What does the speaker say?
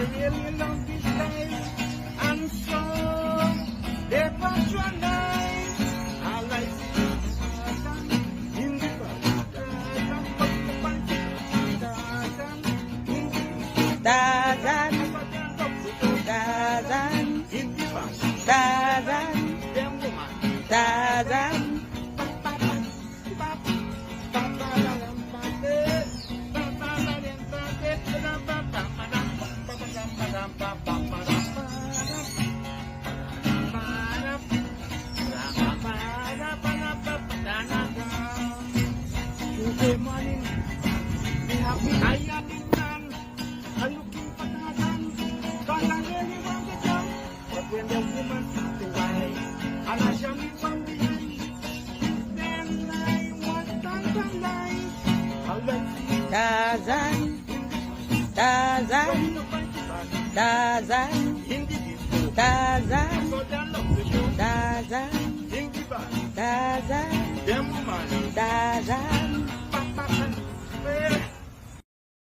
really love this life, and so they patronize our life. In the Tarzan, Tarzan, Tarzan. Tuesday morning, we have the iron in man, and looking for Tarzan, cause I really want to jump, but when the woman took the wife, and I shall meet from behind, then I want Tarzan life. Tarzan, Tarzan, Tarzan, Tarzan, Tarzan, Tarzan, Tarzan.